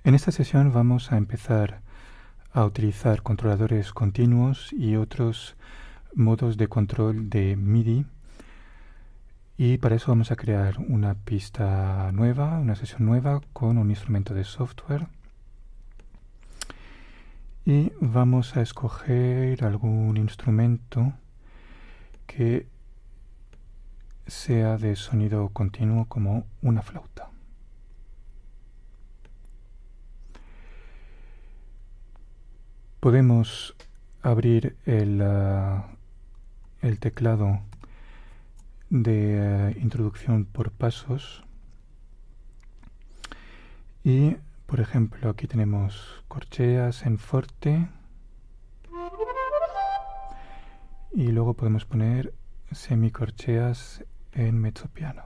En esta sesión vamos a empezar a utilizar controladores continuos y otros modos de control de MIDI, y para eso vamos a crear una pista nueva, una sesión nueva con un instrumento de software, y vamos a escoger algún instrumento que sea de sonido continuo como una flauta. Podemos abrir el teclado de introducción por pasos y, por ejemplo, aquí tenemos corcheas en forte y luego podemos poner semicorcheas en mezzopiano.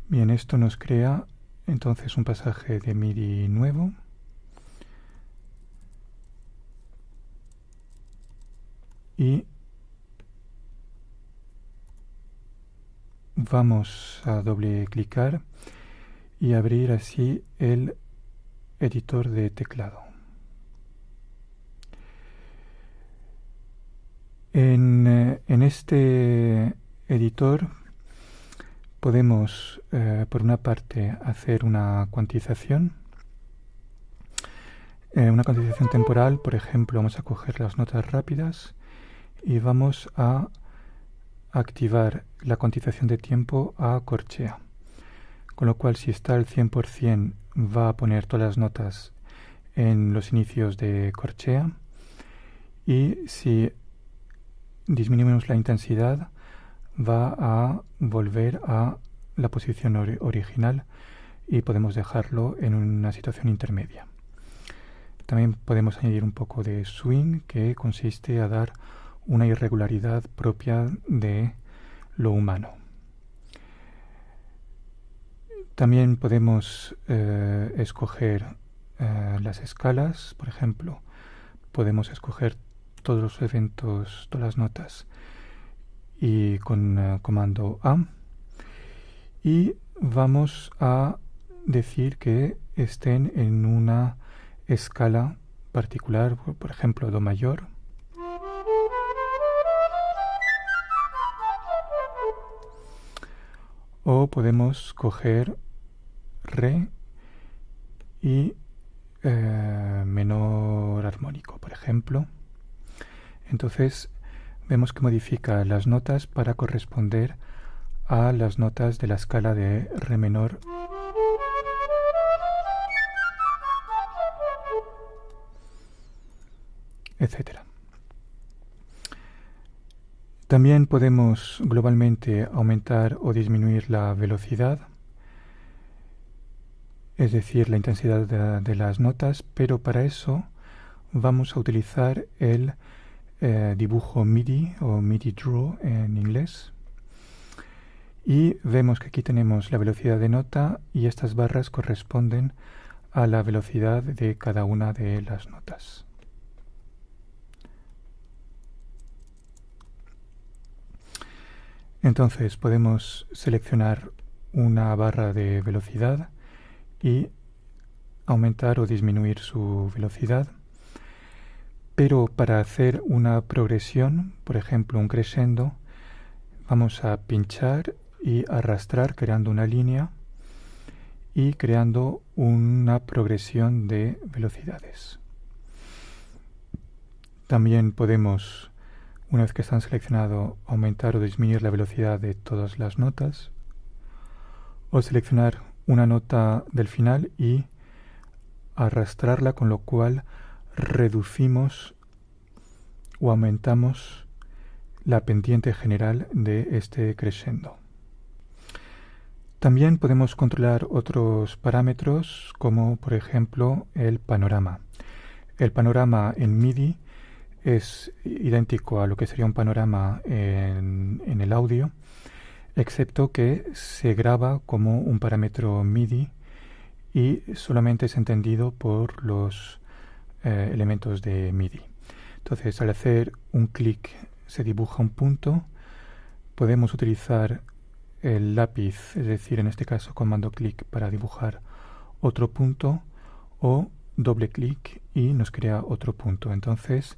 Bien, esto nos crea entonces un pasaje de MIDI nuevo. Y vamos a doble clicar y abrir así el editor de teclado. En este editor podemos, por una parte, hacer una cuantización temporal. Por ejemplo, vamos a coger las notas rápidas y vamos a activar la cuantización de tiempo a corchea, con lo cual si está al 100% va a poner todas las notas en los inicios de corchea, y si disminuimos la intensidad va a volver a la posición original y podemos dejarlo en una situación intermedia. También podemos añadir un poco de swing, que consiste a dar una irregularidad propia de lo humano. También podemos escoger las escalas. Por ejemplo, podemos escoger todos los eventos, todas las notas, y con comando A, y vamos a decir que estén en una escala particular, por ejemplo, Do mayor, o podemos coger Re y menor armónico, por ejemplo. Entonces vemos que modifica las notas para corresponder a las notas de la escala de Re menor, etc. También podemos globalmente aumentar o disminuir la velocidad, es decir, la intensidad de las notas, pero para eso vamos a utilizar el dibujo MIDI o MIDI Draw en inglés. Y vemos que aquí tenemos la velocidad de nota y estas barras corresponden a la velocidad de cada una de las notas. Entonces podemos seleccionar una barra de velocidad y aumentar o disminuir su velocidad. Pero para hacer una progresión, por ejemplo un crescendo, vamos a pinchar y arrastrar creando una línea y creando una progresión de velocidades. También podemos, una vez que están seleccionado, aumentar o disminuir la velocidad de todas las notas, o seleccionar una nota del final y arrastrarla, con lo cual reducimos o aumentamos la pendiente general de este crescendo. También podemos controlar otros parámetros, como por ejemplo el panorama. El panorama en MIDI es idéntico a lo que sería un panorama en el audio, excepto que se graba como un parámetro MIDI y solamente es entendido por los elementos de MIDI. Entonces, al hacer un clic se dibuja un punto. Podemos utilizar el lápiz, es decir, en este caso comando clic para dibujar otro punto, o doble clic y nos crea otro punto. Entonces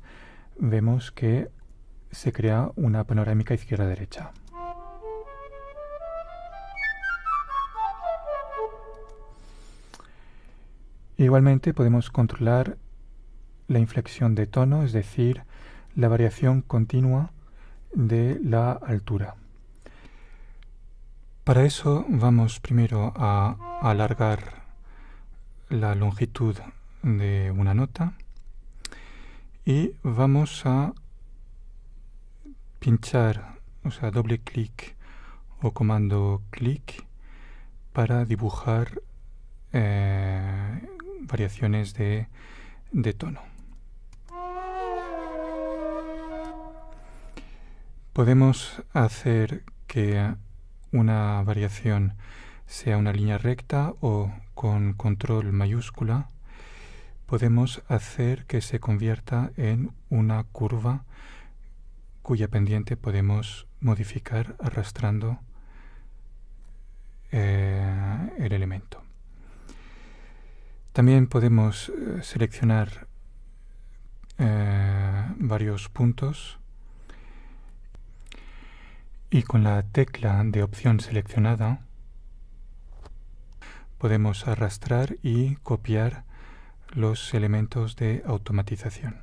vemos que se crea una panorámica izquierda-derecha. Igualmente podemos controlar la inflexión de tono, es decir, la variación continua de la altura. Para eso vamos primero a alargar la longitud de una nota y vamos a pinchar, o sea, doble clic o comando clic para dibujar variaciones de tono. Podemos hacer que una variación sea una línea recta, o con control mayúscula podemos hacer que se convierta en una curva cuya pendiente podemos modificar arrastrando el elemento. También podemos seleccionar varios puntos y con la tecla de opción seleccionada podemos arrastrar y copiar los elementos de automatización.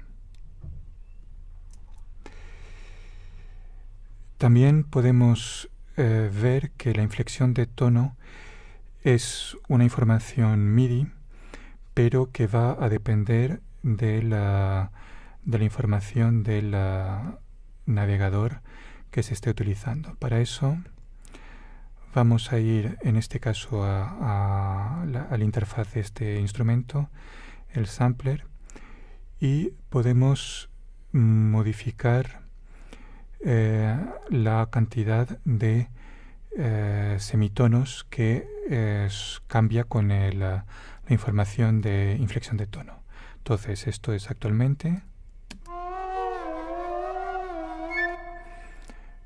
También podemos ver que la inflexión de tono es una información MIDI, pero que va a depender de la información del navegador que se esté utilizando. Para eso vamos a ir, en este caso, a la interfaz de este instrumento, el sampler, y podemos modificar la cantidad de semitonos que cambia con la información de inflexión de tono. Entonces, esto es actualmente.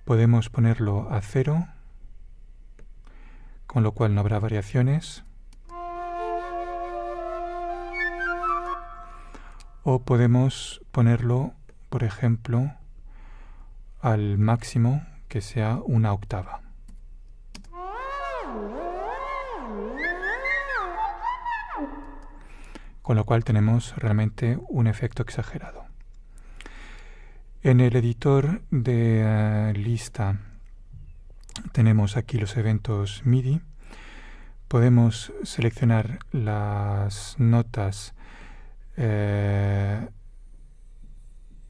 Podemos ponerlo a 0, con lo cual no habrá variaciones. O podemos ponerlo, por ejemplo, al máximo, que sea una octava. Con lo cual tenemos realmente un efecto exagerado. En el editor de lista tenemos aquí los eventos MIDI. Podemos seleccionar las notas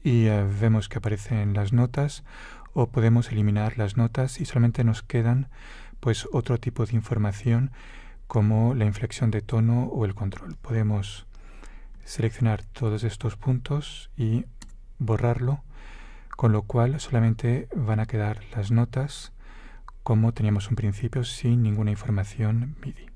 y vemos que aparecen las notas, o podemos eliminar las notas y solamente nos quedan pues otro tipo de información como la inflexión de tono o el control. Podemos seleccionar todos estos puntos y borrarlo, con lo cual solamente van a quedar las notas como teníamos un principio, sin ninguna información MIDI.